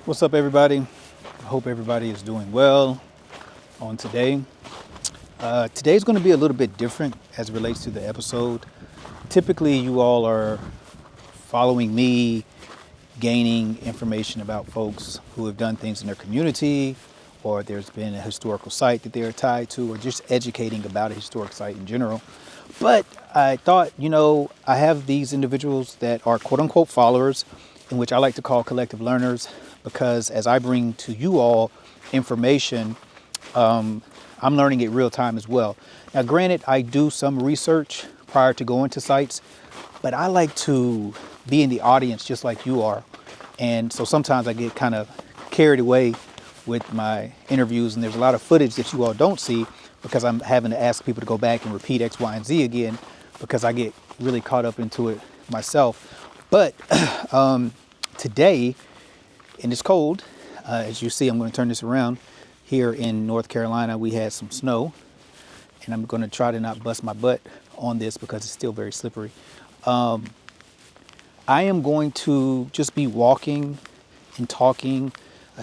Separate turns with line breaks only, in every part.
What's up, everybody? I hope everybody is doing well on today. Today's going to be a little bit different as it relates to the episode. Typically, you all are following me, gaining information about folks who have done things in their community, or there's been a historical site that they're tied to, or just educating about a historic site in general. But I thought, I have these individuals that are quote unquote followers, in which I like to call collective learners, because as I bring to you all information, I'm learning it real time as well. Now, granted, I do some research prior to going to sites, but I like to be in the audience just like you are. And so sometimes I get kind of carried away with my interviews, and there's a lot of footage that you all don't see because I'm having to ask people to go back and repeat X, Y, and Z again because I get really caught up into it myself. But today, and it's cold, as you see, I'm going to turn this around. Here in North Carolina, we had some snow, and I'm going to try to not bust my butt on this because it's still very slippery. I am going to just be walking and talking,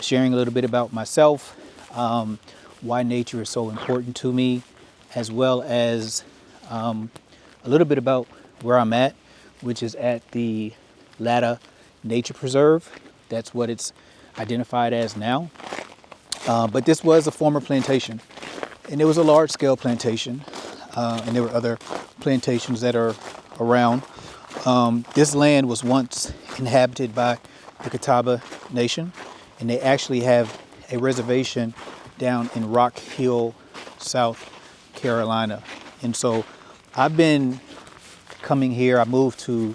sharing a little bit about myself, why nature is so important to me, as well as a little bit about where I'm at, which is at the Latta Nature Preserve. That's what it's identified as now. But this was a former plantation, and it was a large-scale plantation, and there were other plantations that are around. This land was once inhabited by the Catawba Nation, and they actually have a reservation down in Rock Hill, South Carolina. And so I've been coming here. I moved to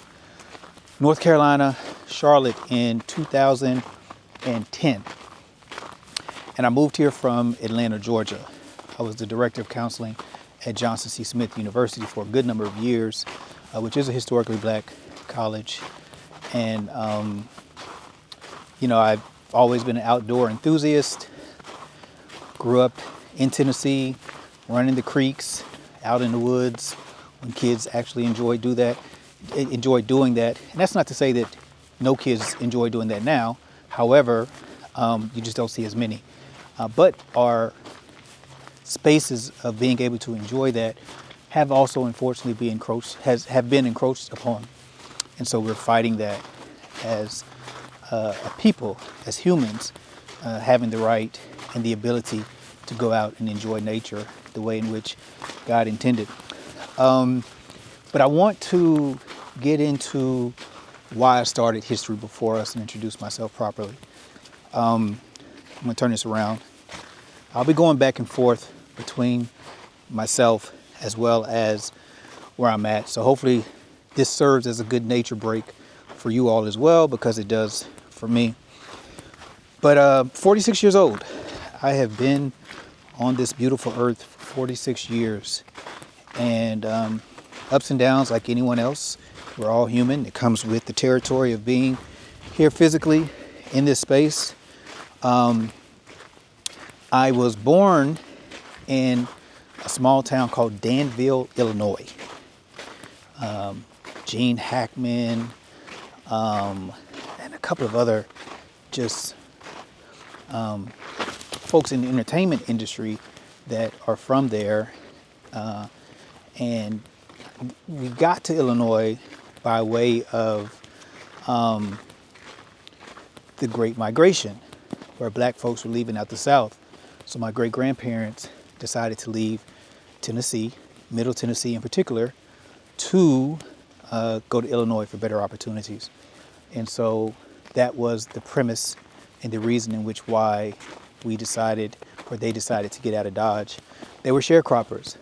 North Carolina, Charlotte in 2010. And I moved here from Atlanta, Georgia. I was the director of counseling at Johnson C. Smith University for a good number of years, which is a historically black college. And, I've always been an outdoor enthusiast. Grew up in Tennessee, running the creeks, out in the woods, when kids actually enjoy doing that. And that's not to say that no kids enjoy doing that now. However, you just don't see as many. But our spaces of being able to enjoy that have also unfortunately been encroached upon. And so we're fighting that as a people, as humans, having the right and the ability to go out and enjoy nature the way in which God intended. But I want to get into why I started History Before Us and introduce myself properly. I'm going to turn this around. I'll be going back and forth between myself as well as where I'm at. So hopefully this serves as a good nature break for you all as well, because it does for me. But 46 years old. I have been on this beautiful earth for 46 years. And ups and downs like anyone else. We're all human. It comes with the territory of being here physically in this space. I was born in a small town called Danville, Illinois. Gene Hackman, and a couple of other just folks in the entertainment industry that are from there. And we got to Illinois by way of the Great Migration, where black folks were leaving out the South. So my great-grandparents decided to leave Tennessee, Middle Tennessee in particular, to go to Illinois for better opportunities. And so that was the premise and the reason in which why they decided to get out of Dodge. They were sharecroppers.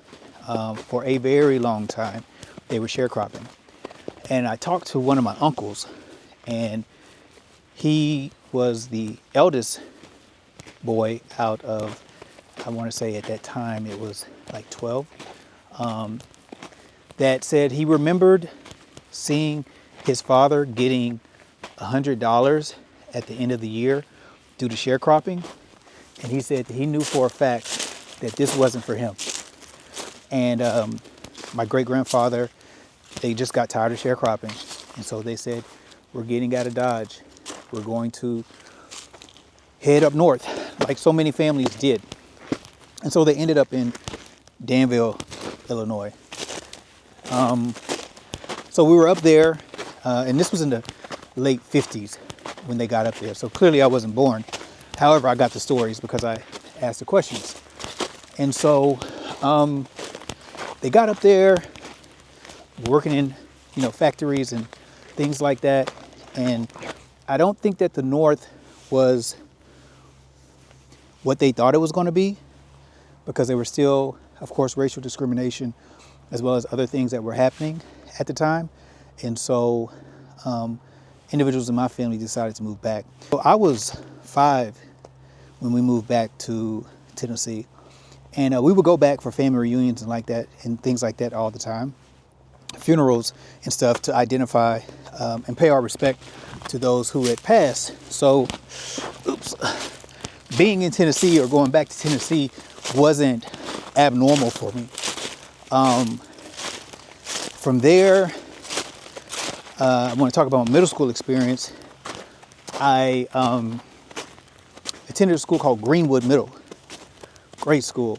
For a very long time, they were sharecropping. And I talked to one of my uncles, and he was the eldest boy out of, I want to say at that time it was like 12, that said he remembered seeing his father getting $100 at the end of the year due to sharecropping. And he said that he knew for a fact that this wasn't for him. And my great-grandfather, they just got tired of sharecropping. And so they said, we're getting out of Dodge. We're going to head up north, like so many families did. And so they ended up in Danville, Illinois. So we were up there, and this was in the late 50s when they got up there. So clearly I wasn't born. However, I got the stories because I asked the questions. And so they got up there working in, factories and things like that. And I don't think that the North was what they thought it was going to be, because there were still, of course, racial discrimination as well as other things that were happening at the time. And so individuals in my family decided to move back. So I was 5 when we moved back to Tennessee. And we would go back for family reunions and like that and things like that all the time. Funerals and stuff to identify and pay our respect to those who had passed. So, being in Tennessee or going back to Tennessee wasn't abnormal for me. From there, I want to talk about my middle school experience. I attended a school called Greenwood Middle. Great school.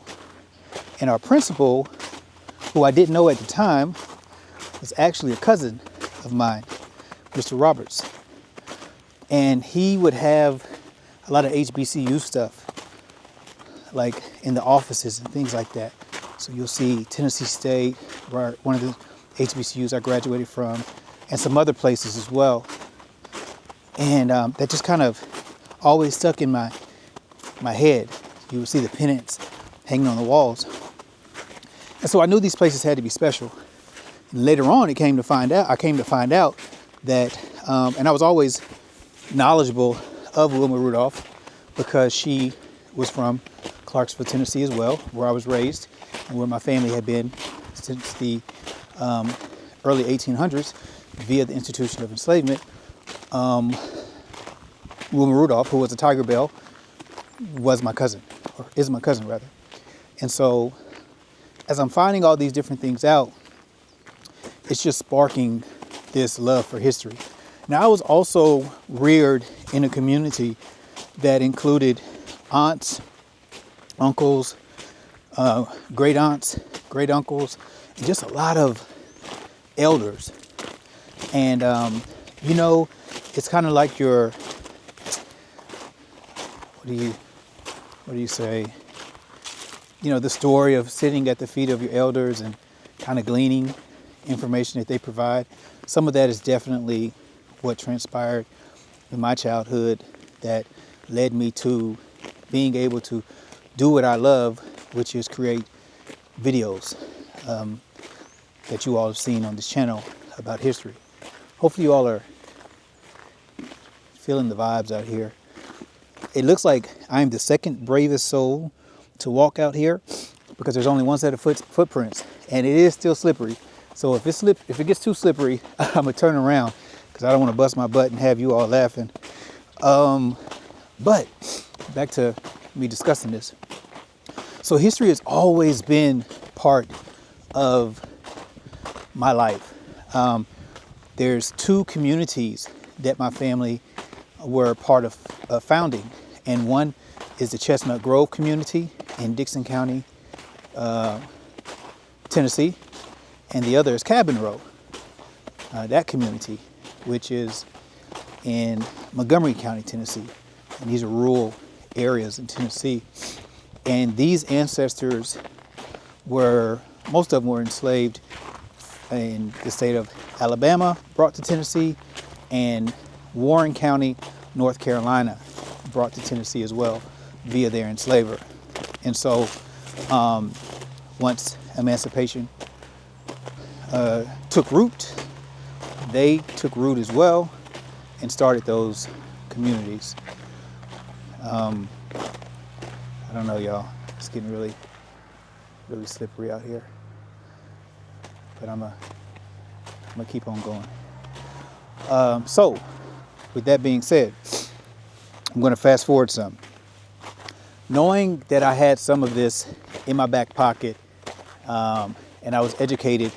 And our principal, who I didn't know at the time, was actually a cousin of mine, Mr. Roberts. And he would have a lot of HBCU stuff, like in the offices and things like that. So you'll see Tennessee State, one of the HBCUs I graduated from, and some other places as well. And that just kind of always stuck in my head. You would see the pennants hanging on the walls. And so I knew these places had to be special. And later on, I came to find out that, and I was always knowledgeable of Wilma Rudolph because she was from Clarksville, Tennessee as well, where I was raised and where my family had been since the early 1800s via the institution of enslavement. Wilma Rudolph, who was a Tiger Belle, was my cousin, or is my cousin rather. And so as I'm finding all these different things out, it's just sparking this love for history. Now, I was also reared in a community that included aunts, uncles, great aunts, great uncles, and just a lot of elders. And, it's kind of like your, what do you say? The story of sitting at the feet of your elders and kind of gleaning information that they provide. Some of that is definitely what transpired in my childhood that led me to being able to do what I love, which is create videos that you all have seen on this channel about history. Hopefully you all are feeling the vibes out here. It looks like I'm the second bravest soul to walk out here because there's only one set of footprints and it is still slippery. So if it gets too slippery, I'm gonna turn around because I don't want to bust my butt and have you all laughing. But back to me discussing this. So history has always been part of my life. There's 2 communities that my family were part of founding, and one is the Chestnut Grove community in Dixon County, Tennessee, and the other is Cabin Row, that community, which is in Montgomery County, Tennessee. And these are rural areas in Tennessee. And these ancestors most of them were enslaved in the state of Alabama, brought to Tennessee, and Warren County, North Carolina, brought to Tennessee as well via their enslaver. And so once emancipation took root, they took root as well and started those communities. I don't know, y'all. It's getting really, really slippery out here. But I'm gonna keep on going. So, with that being said, I'm gonna fast forward some. Knowing that I had some of this in my back pocket, and I was educated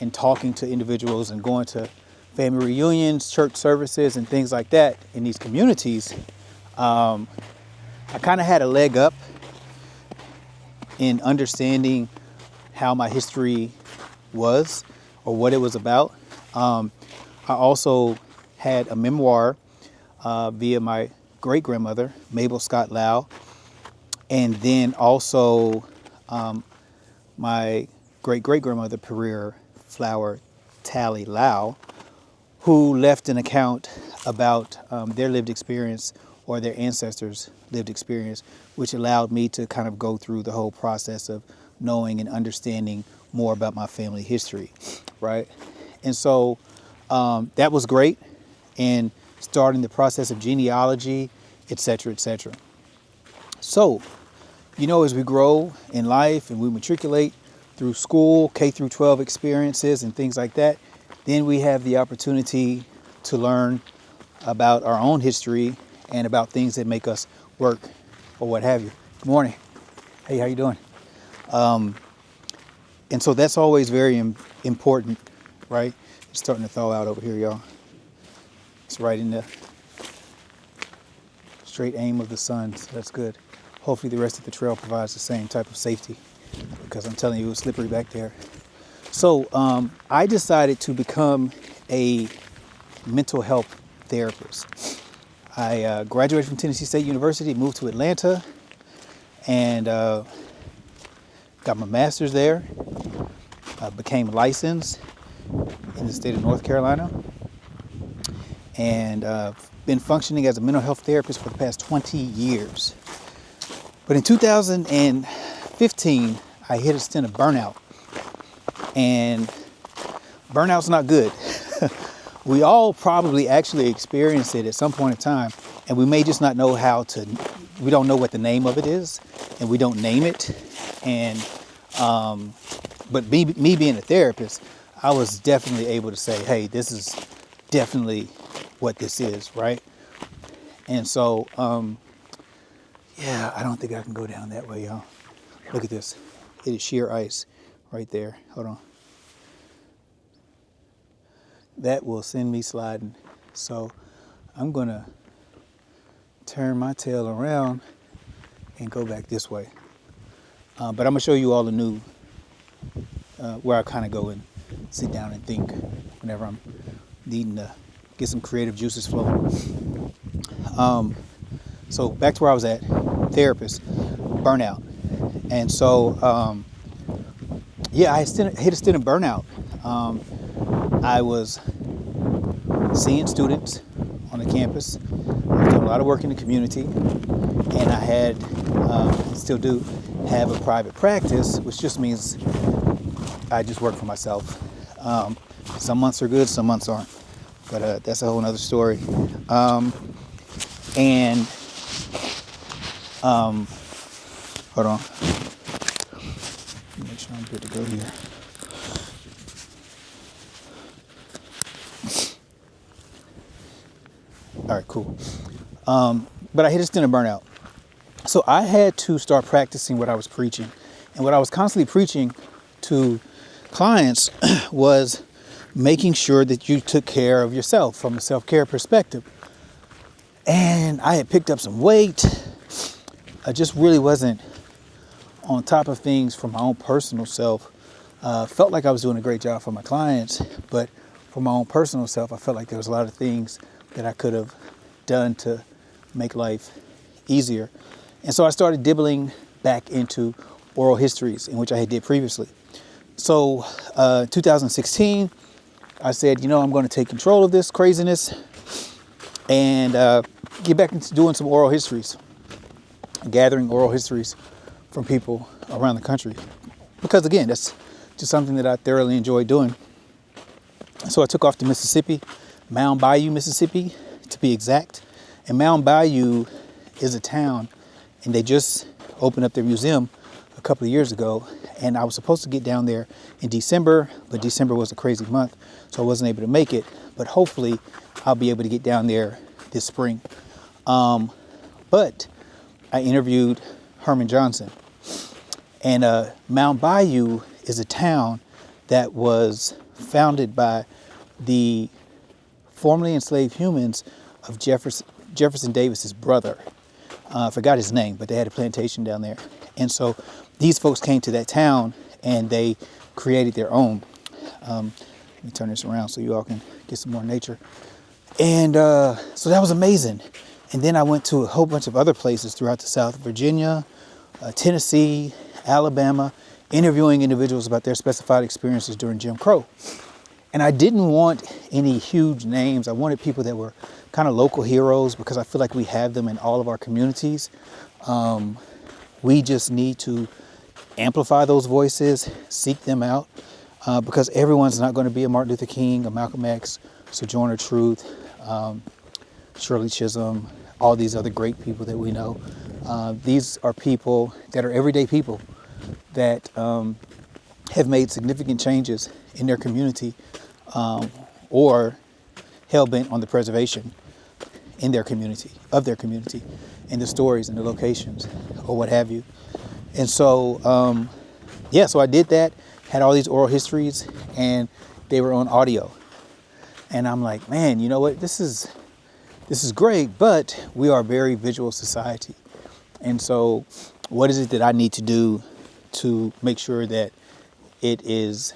in talking to individuals and going to family reunions, church services, and things like that in these communities, I kind of had a leg up in understanding how my history was or what it was about. I also had a memoir via my great grandmother, Mabel Scott Lau, and then also my great great grandmother, Pereira Flower Tally Lau, who left an account about their lived experience or their ancestors' lived experience, which allowed me to kind of go through the whole process of knowing and understanding more about my family history, right? And so that was great in starting the process of genealogy, et cetera, et cetera. So, you know, as we grow in life and we matriculate through school, K through 12 experiences and things like that, then we have the opportunity to learn about our own history and about things that make us work or what have you. Good morning. Hey, how you doing? And so that's always very important, right? It's starting to thaw out over here, y'all. It's right in the straight aim of the sun, so that's good. Hopefully the rest of the trail provides the same type of safety, because I'm telling you, it was slippery back there. So I decided to become a mental health therapist. I graduated from Tennessee State University, moved to Atlanta, and got my master's there. Became licensed in the state of North Carolina, and been functioning as a mental health therapist for the past 20 years. But in 2015, I hit a stint of burnout, and burnout's not good. We all probably actually experienced it at some point in time, and we may just not know we don't know what the name of it is, and we don't name it. And but me being a therapist, I was definitely able to say, hey, this is definitely what this is, right? And so, yeah, I don't think I can go down that way, y'all. Look at this. It is sheer ice right there. Hold on. That will send me sliding. So I'm going to turn my tail around and go back this way. But I'm going to show you all the new, where I kind of go and sit down and think whenever I'm needing to get some creative juices flowing. So back to where I was at, therapist, burnout. And so, yeah, I hit a stint of burnout. I was seeing students on the campus. I was doing a lot of work in the community, and I had, still do, have a private practice, which just means I just work for myself. Some months are good, some months aren't, but that's a whole nother story. Hold on. Make sure I'm good to go here. All right, cool. But I hit a stint of burnout. So I had to start practicing what I was preaching. And what I was constantly preaching to clients was making sure that you took care of yourself from a self-care perspective. And I had picked up some weight. I just really wasn't on top of things for my own personal self. Felt like I was doing a great job for my clients, but for my own personal self, I felt like there was a lot of things that I could have done to make life easier. And so I started dibbling back into oral histories, in which I had did previously. So 2016, I said, you know, I'm going to take control of this craziness and get back into doing some oral histories, gathering oral histories from people around the country. Because again, that's just something that I thoroughly enjoy doing. So I took off to Mississippi, Mound Bayou, Mississippi, to be exact. And Mound Bayou is a town, and they just opened up their museum a couple of years ago. And I was supposed to get down there in December, but December was a crazy month, so I wasn't able to make it. But hopefully I'll be able to get down there this spring. But I interviewed Herman Johnson. And Mound Bayou is a town that was founded by the formerly enslaved humans of Jefferson Davis's brother. I forgot his name, but they had a plantation down there. And so these folks came to that town and they created their own. Let me turn this around so you all can get some more nature. And so that was amazing. And then I went to a whole bunch of other places throughout the South, Virginia, Tennessee, Alabama, interviewing individuals about their specified experiences during Jim Crow. And I didn't want any huge names. I wanted people that were kind of local heroes because I feel like we have them in all of our communities. We just need to amplify those voices, seek them out, because everyone's not going to be a Martin Luther King, a Malcolm X, Sojourner Truth, Shirley Chisholm, all these other great people that we know. These are people that are everyday people that have made significant changes in their community, or hell-bent on the preservation in their community, of their community, and the stories and the locations, or what have you. And so, so I did that, had all these oral histories, and they were on audio. And I'm like, man, you know what, this is great, but we are a very visual society. And so what is it that I need to do to make sure that it is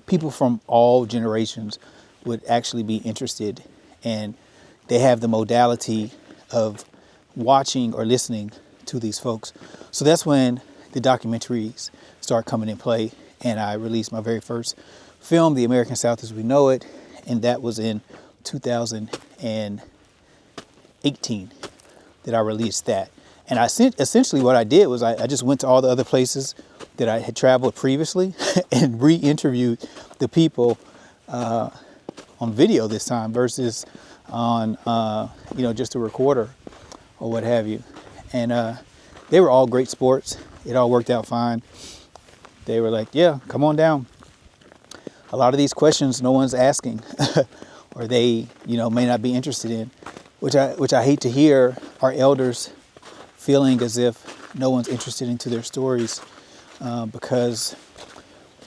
people from all generations would actually be interested, and they have the modality of watching or listening to these folks. So that's when the documentaries start coming in play, and I released my very first film, The American South as We Know It, and that was in 2018 that I released that. And essentially what I did was I just went to all the other places that I had traveled previously and re-interviewed the people on video this time versus on just a recorder or what have you. And they were all great sports. It all worked out fine. They were like, yeah, come on down. A lot of these questions no one's asking or they may not be interested in, which I hate to hear our elders feeling as if no one's interested into their stories, because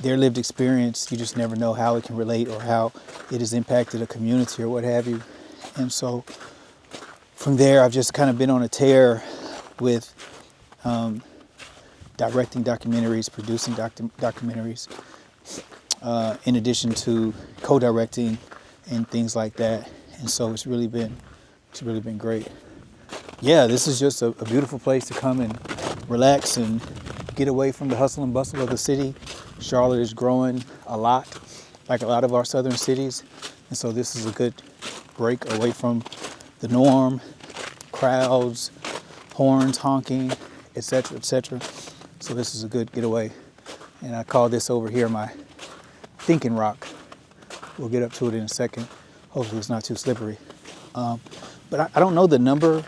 their lived experience, you just never know how it can relate or how it has impacted a community or what have you. And so from there, I've just kind of been on a tear with directing documentaries, producing documentaries, in addition to co-directing and things like that. And so it's really been great. Yeah, this is just a beautiful place to come and relax and get away from the hustle and bustle of the city. Charlotte is growing a lot, like a lot of our southern cities. And so this is a good break away from the norm, crowds, horns honking, etc., etc. So this is a good getaway. And I call this over here my thinking rock. We'll get up to it in a second. Hopefully it's not too slippery. But I don't know the number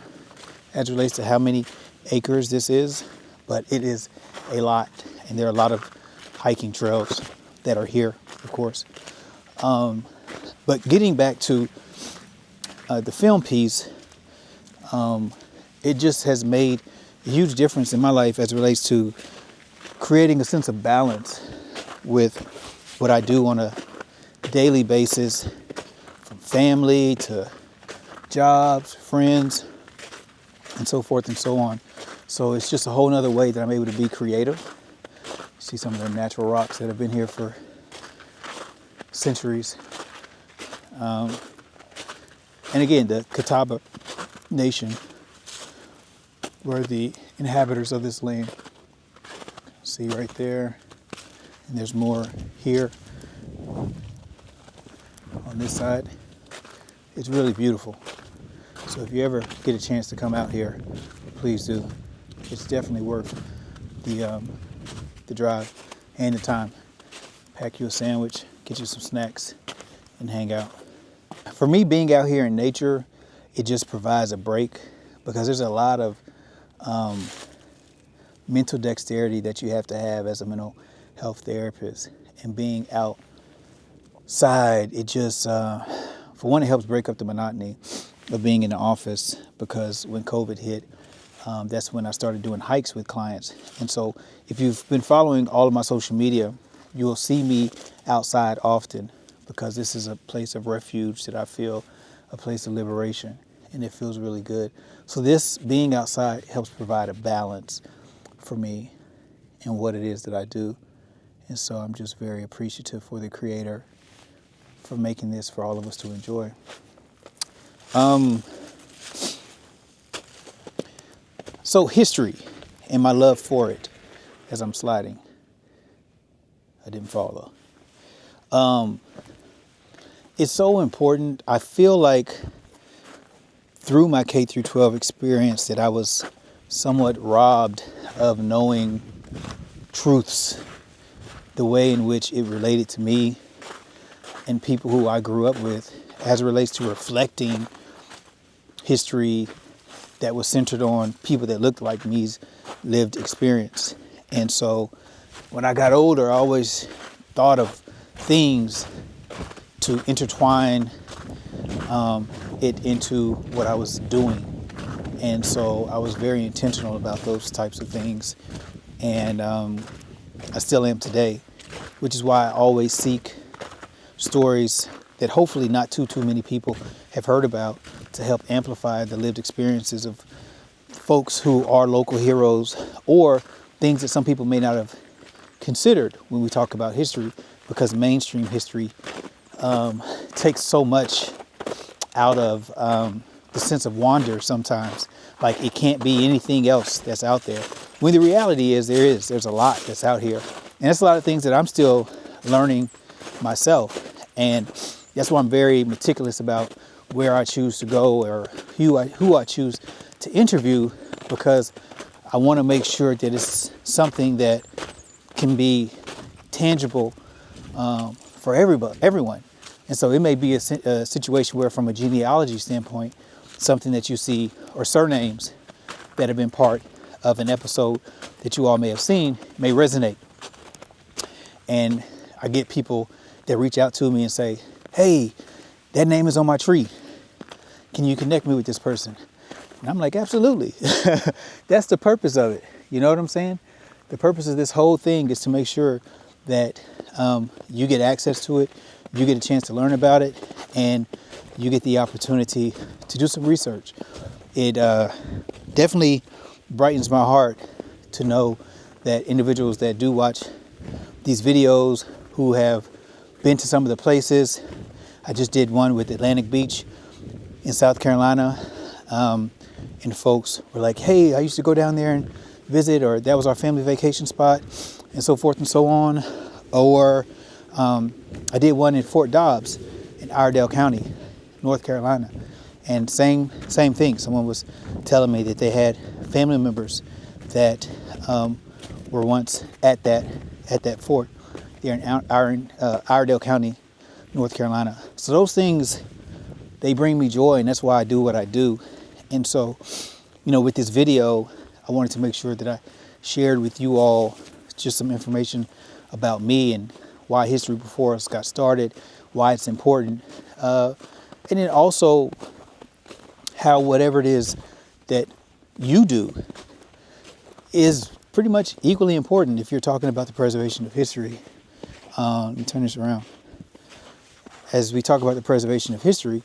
as it relates to how many acres this is, but it is a lot. And there are a lot of hiking trails that are here, of course. But getting back to the film piece, it just has made a huge difference in my life as it relates to creating a sense of balance with what I do on a daily basis, from family to jobs, friends, and so forth and so on. So it's just a whole nother way that I'm able to be creative. See some of the natural rocks that have been here for centuries. And again, the Catawba Nation were the inhabitants of this land. See right there, and there's more here on this side. It's really beautiful. So if you ever get a chance to come out here, please do. It's definitely worth the drive and the time. Pack you a sandwich, get you some snacks, and hang out. For me, being out here in nature, it just provides a break because there's a lot of mental dexterity that you have to have as a mental health therapist. And being outside, it just, for one, it helps break up the monotony of being in the office, because when COVID hit, that's when I started doing hikes with clients. And so if you've been following all of my social media, you will see me outside often, because this is a place of refuge that I feel a place of liberation, and it feels really good. So this being outside helps provide a balance for me in what it is that I do. And so I'm just very appreciative for the Creator for making this for all of us to enjoy. So history and my love for it as I'm sliding. I didn't fall though. It's so important. I feel like through my K through 12 experience that I was somewhat robbed of knowing truths, the way in which it related to me and people who I grew up with as it relates to reflecting history that was centered on people that looked like me's lived experience. And so when I got older, I always thought of things to intertwine it into what I was doing. And so I was very intentional about those types of things. And I still am today, which is why I always seek stories that hopefully not too many people have heard about to help amplify the lived experiences of folks who are local heroes or things that some people may not have considered when we talk about history, because mainstream history takes so much out of the sense of wonder sometimes. Like it can't be anything else that's out there. When the reality is there's a lot that's out here. And there's a lot of things that I'm still learning myself. And that's why I'm very meticulous about where I choose to go or who I choose to interview, because I want to make sure that it's something that can be tangible for everyone. And so it may be a situation where, from a genealogy standpoint, something that you see or surnames that have been part of an episode that you all may have seen may resonate. And I get people that reach out to me and say, hey, that name is on my tree. Can you connect me with this person? And I'm like, absolutely. That's the purpose of it. You know what I'm saying? The purpose of this whole thing is to make sure that you get access to it, you get a chance to learn about it, and you get the opportunity to do some research. It definitely brightens my heart to know that individuals that do watch these videos who have been to some of the places. I just did one with Atlantic Beach in South Carolina, and folks were like, hey, I used to go down there and visit, or that was our family vacation spot, and so forth and so on. Or I did one in Fort Dobbs in Iredell County, North Carolina, and same thing. Someone was telling me that they had family members that were once at that fort there in Iredell County, North Carolina. So those things, they bring me joy, and that's why I do what I do. And so, with this video, I wanted to make sure that I shared with you all just some information about me and why History Before Us got started, why it's important, and then also how whatever it is that you do is pretty much equally important if you're talking about the preservation of history. Let me turn this around. As we talk about the preservation of history,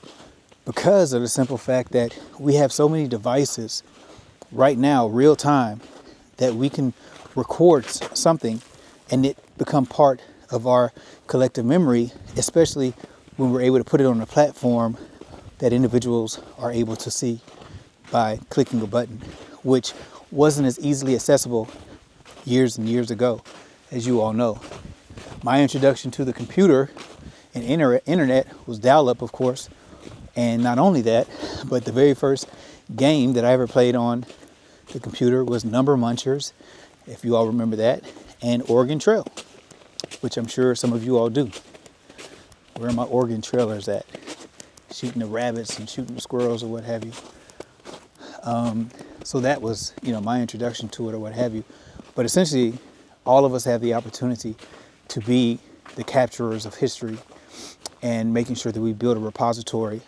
because of the simple fact that we have so many devices right now, real time, that we can record something and it become part of our collective memory, especially when we're able to put it on a platform that individuals are able to see by clicking a button, which wasn't as easily accessible years and years ago, as you all know. My introduction to the computer and internet was dial-up, of course. And not only that, but the very first game that I ever played on the computer was Number Munchers, if you all remember that, and Oregon Trail, which I'm sure some of you all do. Where are my Oregon Trailers at? Shooting the rabbits and shooting the squirrels or what have you. So that was, my introduction to it or what have you. But essentially, all of us have the opportunity to be the capturers of history and making sure that we build a repository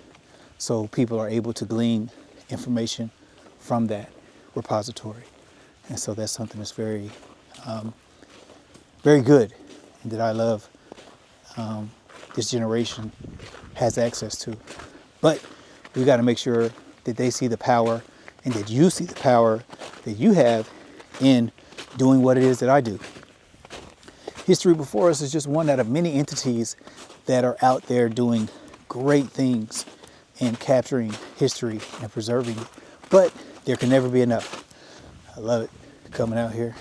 so people are able to glean information from that repository. And so that's something that's very, very good, and that I love this generation has access to. But we got to make sure that they see the power and that you see the power that you have in doing what it is that I do. History Before Us is just one out of many entities that are out there doing great things and capturing history and preserving it. But there can never be enough. I love it coming out here,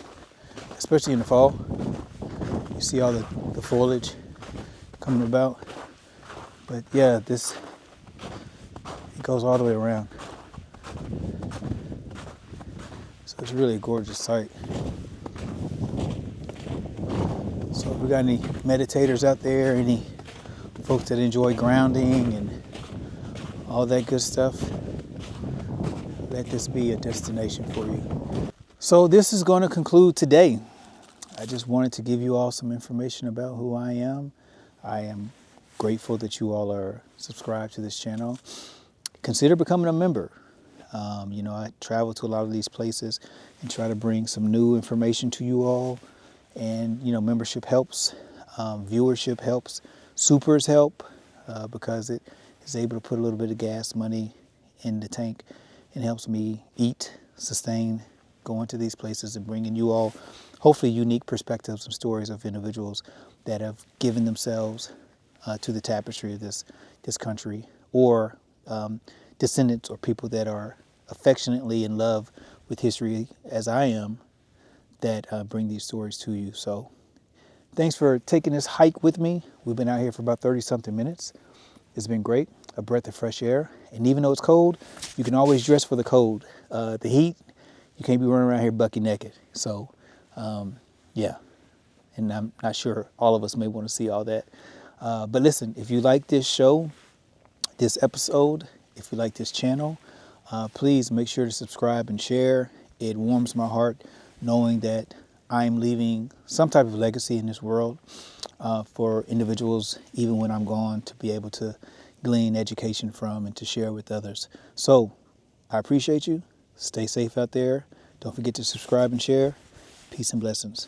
especially in the fall. You see all the foliage coming about. But yeah, it goes all the way around. So it's really a gorgeous sight. So if we got any meditators out there, any folks that enjoy grounding and all that good stuff, let this be a destination for you. So this is going to conclude today. I just wanted to give you all some information about who I am. I am grateful that you all are subscribed to this channel. Consider becoming a member. I travel to a lot of these places and try to bring some new information to you all. And, membership helps, viewership helps, supers help, because it is able to put a little bit of gas money in the tank and helps me eat, sustain, going to these places and bringing you all hopefully unique perspectives and stories of individuals that have given themselves to the tapestry of this country, or descendants or people that are affectionately in love with history as I am, that bring these stories to you. So thanks for taking this hike with me. We've been out here for about 30-something minutes. It's been great, a breath of fresh air. And even though it's cold, you can always dress for the cold. The heat, you can't be running around here bucky naked. So, yeah. And I'm not sure all of us may want to see all that. But listen, if you like this show, this episode, if you like this channel, please make sure to subscribe and share. It warms my heart knowing that I'm leaving some type of legacy in this world for individuals, even when I'm gone, to be able to glean education from and to share with others. So I appreciate you. Stay safe out there. Don't forget to subscribe and share. Peace and blessings.